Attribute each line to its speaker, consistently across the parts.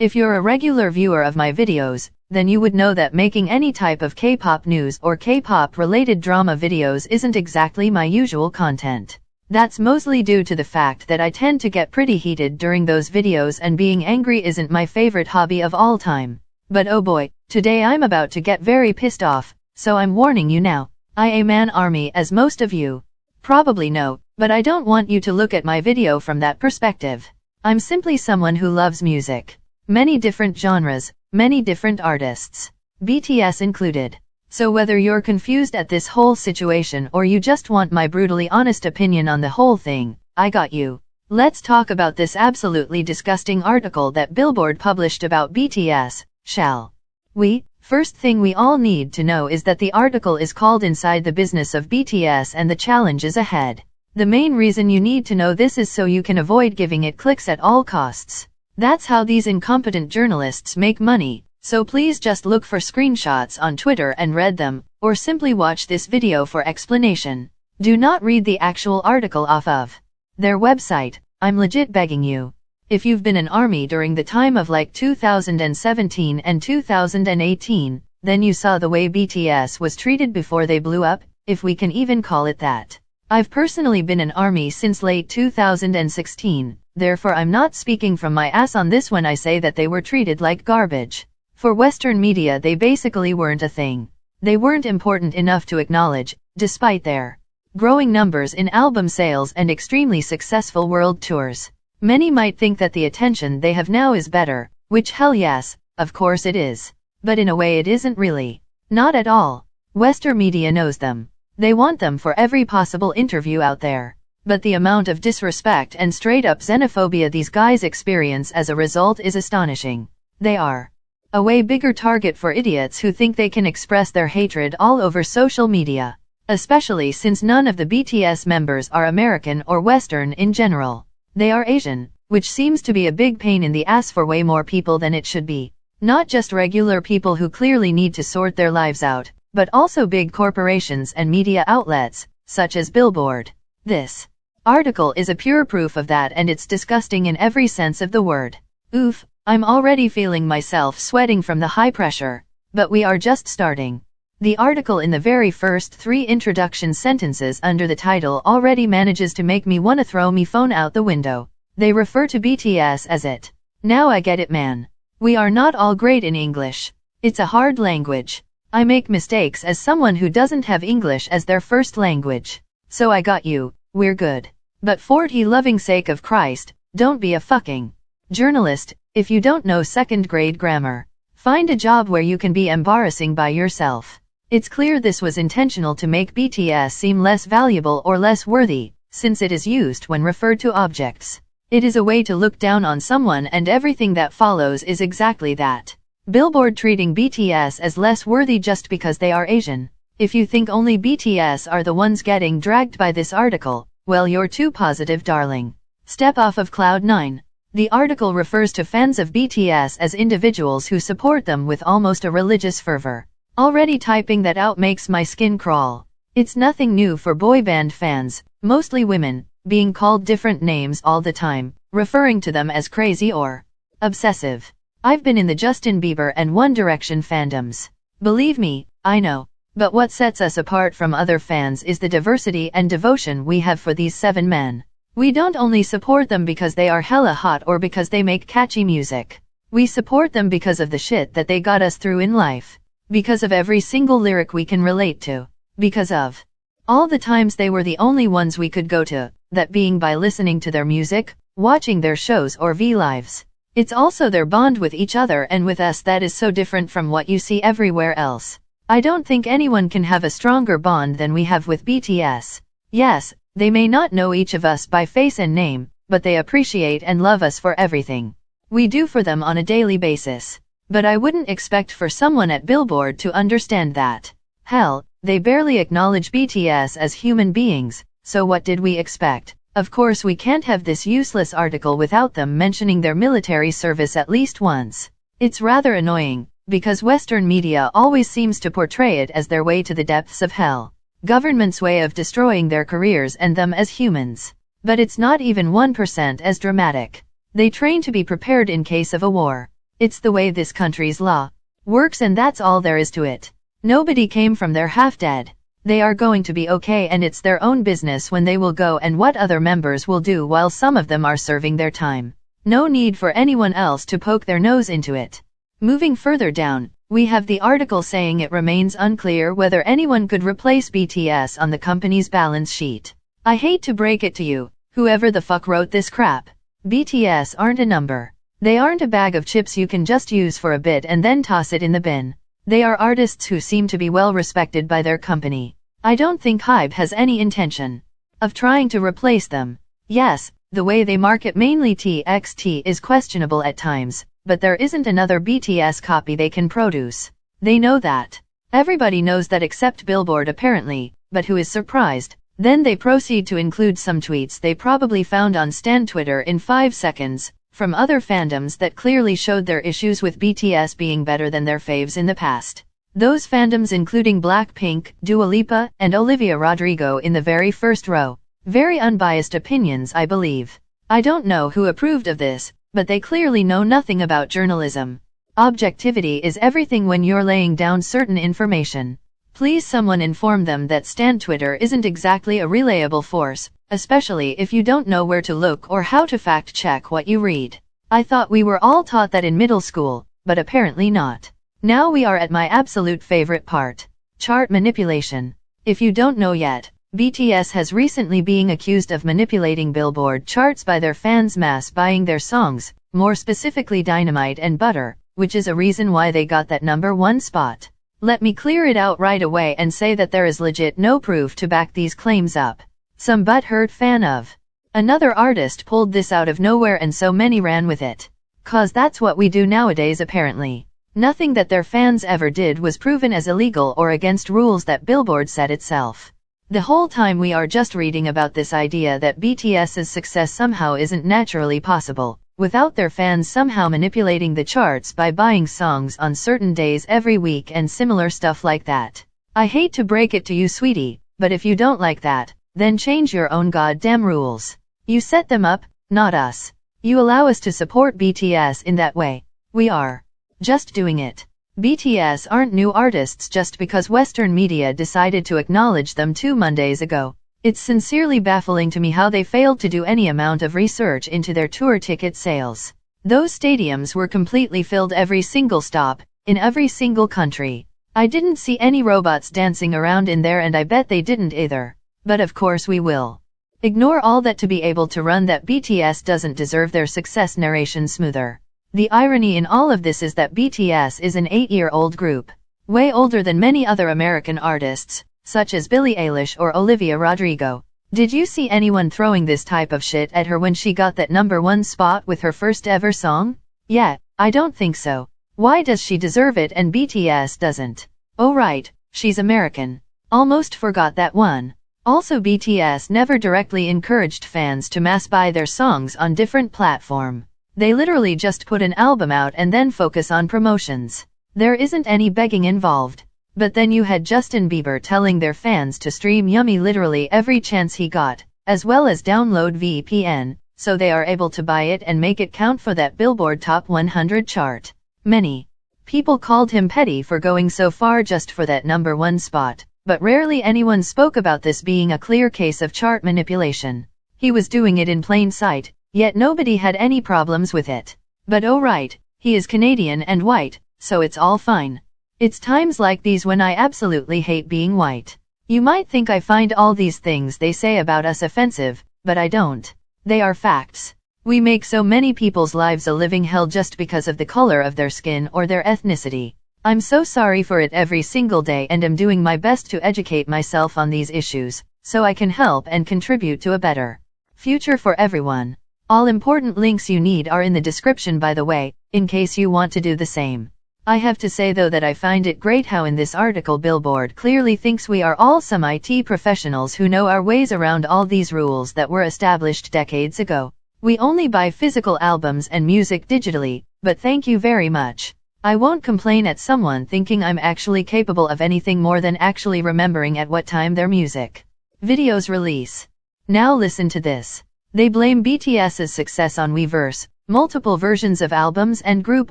Speaker 1: If you're a regular viewer of my videos, then you would know that making any type of K-pop news or K-pop related drama videos isn't exactly my usual content. That's mostly due to the fact that I tend to get pretty heated during those videos, and being angry isn't my favorite hobby of all time. But oh boy, today I'm about to get very pissed off, so I'm warning you now. I am an army, as most of you probably know, but I don't want you to look at my video from that perspective. I'm simply someone who loves music. Many different genres, many different artists, BTS included. So whether you're confused at this whole situation or you just want my brutally honest opinion on the whole thing, I got you. Let's talk about this absolutely disgusting article that Billboard published about BTS, shall we? First thing we all need to know is that the article is called Inside the Business of BTS and the Challenges Ahead. The main reason you need to know this is so you can avoid giving it clicks at all costs. That's how these incompetent journalists make money, so please just look for screenshots on Twitter and read them, or simply watch this video for explanation. Do not read the actual article off of their website, I'm legit begging you. If you've been an army during the time of like 2017 and 2018, then you saw the way BTS was treated before they blew up, if we can even call it that. I've personally been an army since late 2016, therefore I'm not speaking from my ass on this when I say that they were treated like garbage. For Western media they basically weren't a thing. They weren't important enough to acknowledge, despite their growing numbers in album sales and extremely successful world tours. Many might think that the attention they have now is better, which hell yes, of course it is. But in a way it isn't really. Not at all. Western media knows them. They want them for every possible interview out there. But the amount of disrespect and straight-up xenophobia these guys experience as a result is astonishing. They are a way bigger target for idiots who think they can express their hatred all over social media. Especially since none of the BTS members are American or Western in general. They are Asian, which seems to be a big pain in the ass for way more people than it should be. Not just regular people who clearly need to sort their lives out, but also big corporations and media outlets, such as Billboard. This article is a pure proof of that, and it's disgusting in every sense of the word. Oof, I'm already feeling myself sweating from the high pressure. But we are just starting. The article in the very first 3 introduction sentences under the title already manages to make me wanna throw me phone out the window. They refer to BTS as it. Now I get it, man. We are not all great in English. It's a hard language. I make mistakes as someone who doesn't have English as their first language. So I got you, we're good. But for the loving sake of Christ, don't be a fucking journalist if you don't know second grade grammar. Find a job where you can be embarrassing by yourself. It's clear this was intentional to make BTS seem less valuable or less worthy, since it is used when referred to objects. It is a way to look down on someone, and everything that follows is exactly that. Billboard treating BTS as less worthy just because they are Asian. If you think only BTS are the ones getting dragged by this article, well, you're too positive, darling. Step off of cloud 9. The article refers to fans of BTS as individuals who support them with almost a religious fervor. Already typing that out makes my skin crawl. It's nothing new for boy band fans, mostly women, being called different names all the time, referring to them as crazy or obsessive. I've been in the Justin Bieber and One Direction fandoms. Believe me, I know. But what sets us apart from other fans is the diversity and devotion we have for these 7 men. We don't only support them because they are hella hot or because they make catchy music. We support them because of the shit that they got us through in life. Because of every single lyric we can relate to. Because of all the times they were the only ones we could go to, that being by listening to their music, watching their shows or V-Lives. It's also their bond with each other and with us that is so different from what you see everywhere else. I don't think anyone can have a stronger bond than we have with BTS. Yes, they may not know each of us by face and name, but they appreciate and love us for everything we do for them on a daily basis. But I wouldn't expect for someone at Billboard to understand that. Hell, they barely acknowledge BTS as human beings, so what did we expect? Of course we can't have this useless article without them mentioning their military service at least once. It's rather annoying, because Western media always seems to portray it as their way to the depths of hell. Government's way of destroying their careers and them as humans. But it's not even 1% as dramatic. They train to be prepared in case of a war. It's the way this country's law works, and that's all there is to it. Nobody came from there half dead. They are going to be okay, and it's their own business when they will go and what other members will do while some of them are serving their time. No need for anyone else to poke their nose into it. Moving further down, we have the article saying it remains unclear whether anyone could replace BTS on the company's balance sheet. I hate to break it to you, whoever the fuck wrote this crap. BTS aren't a number. They aren't a bag of chips you can just use for a bit and then toss it in the bin. They are artists who seem to be well respected by their company. I don't think HYBE has any intention of trying to replace them. Yes, the way they market mainly TXT is questionable at times, but there isn't another BTS copy they can produce. They know that. Everybody knows that except Billboard apparently, but who is surprised? Then they proceed to include some tweets they probably found on Stan Twitter in 5 seconds, from other fandoms that clearly showed their issues with BTS being better than their faves in the past. Those fandoms including Blackpink, Dua Lipa, and Olivia Rodrigo in the very first row. Very unbiased opinions, I believe. I don't know who approved of this, but they clearly know nothing about journalism. Objectivity is everything when you're laying down certain information. Please someone inform them that Stan Twitter isn't exactly a reliable force, especially if you don't know where to look or how to fact-check what you read. I thought we were all taught that in middle school, but apparently not. Now we are at my absolute favorite part. Chart manipulation. If you don't know yet, BTS has recently been accused of manipulating Billboard charts by their fans mass buying their songs, more specifically Dynamite and Butter, which is a reason why they got that #1 spot. Let me clear it out right away and say that there is legit no proof to back these claims up. Some butthurt fan of another artist pulled this out of nowhere and so many ran with it. 'Cause that's what we do nowadays apparently. Nothing that their fans ever did was proven as illegal or against rules that Billboard set itself. The whole time we are just reading about this idea that BTS's success somehow isn't naturally possible, without their fans somehow manipulating the charts by buying songs on certain days every week and similar stuff like that. I hate to break it to you, sweetie, but if you don't like that, then change your own goddamn rules. You set them up, not us. You allow us to support BTS in that way. We are just doing it. BTS aren't new artists just because Western media decided to acknowledge them 2 Mondays ago. It's sincerely baffling to me how they failed to do any amount of research into their tour ticket sales. Those stadiums were completely filled every single stop, in every single country. I didn't see any robots dancing around in there, and I bet they didn't either. But of course we will ignore all that to be able to run that BTS doesn't deserve their success narration smoother. The irony in all of this is that BTS is an 8-year-old group, way older than many other American artists, such as Billie Eilish or Olivia Rodrigo. Did you see anyone throwing this type of shit at her when she got that #1 spot with her first ever song? Yeah, I don't think so. Why does she deserve it and BTS doesn't? Oh right, she's American. Almost forgot that one. Also, BTS never directly encouraged fans to mass buy their songs on different platforms. They literally just put an album out and then focus on promotions. There isn't any begging involved. But then you had Justin Bieber telling their fans to stream Yummy literally every chance he got, as well as download VPN, so they are able to buy it and make it count for that Billboard Top 100 chart. Many people called him petty for going so far just for that #1 spot, but rarely anyone spoke about this being a clear case of chart manipulation. He was doing it in plain sight, yet nobody had any problems with it. But oh right, he is Canadian and white, so it's all fine. It's times like these when I absolutely hate being white. You might think I find all these things they say about us offensive, but I don't. They are facts. We make so many people's lives a living hell just because of the color of their skin or their ethnicity. I'm so sorry for it every single day and am doing my best to educate myself on these issues, so I can help and contribute to a better future for everyone. All important links you need are in the description, by the way, in case you want to do the same. I have to say though that I find it great how in this article Billboard clearly thinks we are all some IT professionals who know our ways around all these rules that were established decades ago. We only buy physical albums and music digitally, but thank you very much. I won't complain at someone thinking I'm actually capable of anything more than actually remembering at what time their music videos release. Now listen to this. They blame BTS's success on Weverse, multiple versions of albums and group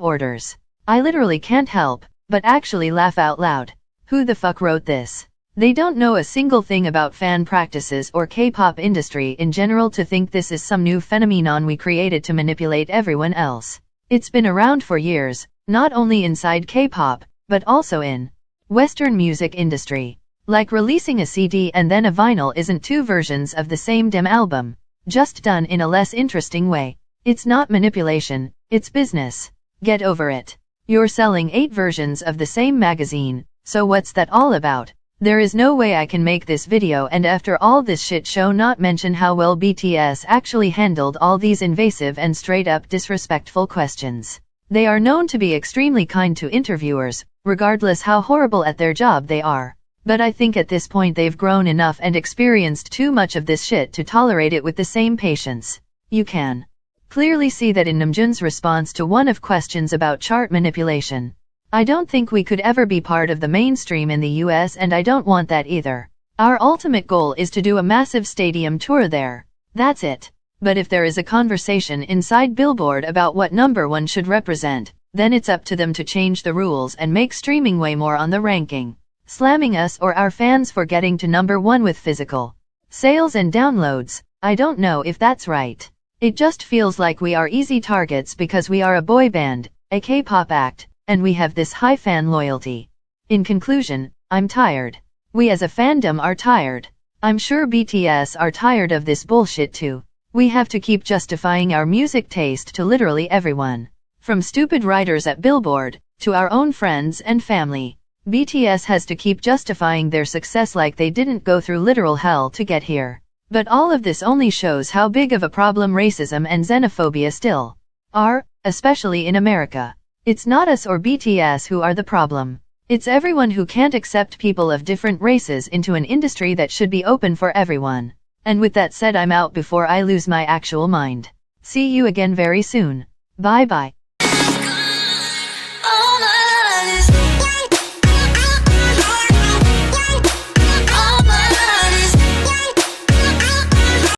Speaker 1: orders. I literally can't help but actually laugh out loud. Who the fuck wrote this? They don't know a single thing about fan practices or K-pop industry in general to think this is some new phenomenon we created to manipulate everyone else. It's been around for years, not only inside K-pop, but also in Western music industry. Like releasing a CD and then a vinyl isn't two versions of the same damn album, just done in a less interesting way. It's not manipulation, it's business. Get over it. You're selling 8 versions of the same magazine, so what's that all about? There is no way I can make this video and after all this shit show not mention how well BTS actually handled all these invasive and straight up disrespectful questions. They are known to be extremely kind to interviewers, regardless how horrible at their job they are. But I think at this point they've grown enough and experienced too much of this shit to tolerate it with the same patience. You can clearly see that in Namjoon's response to one of questions about chart manipulation. I don't think we could ever be part of the mainstream in the US and I don't want that either. Our ultimate goal is to do a massive stadium tour there. That's it. But if there is a conversation inside Billboard about what number one should represent, then it's up to them to change the rules and make streaming way more on the ranking, slamming us or our fans for getting to number one with physical sales and downloads. I don't know if that's right. It just feels like we are easy targets because we are a boy band, a K-pop act, and we have this high fan loyalty. In conclusion, I'm tired. We as a fandom are tired. I'm sure BTS are tired of this bullshit too. We have to keep justifying our music taste to literally everyone. From stupid writers at Billboard, to our own friends and family. BTS has to keep justifying their success like they didn't go through literal hell to get here. But all of this only shows how big of a problem racism and xenophobia still are, especially in America. It's not us or BTS who are the problem. It's everyone who can't accept people of different races into an industry that should be open for everyone. And with that said, I'm out before I lose my actual mind. See you again very soon. Bye bye.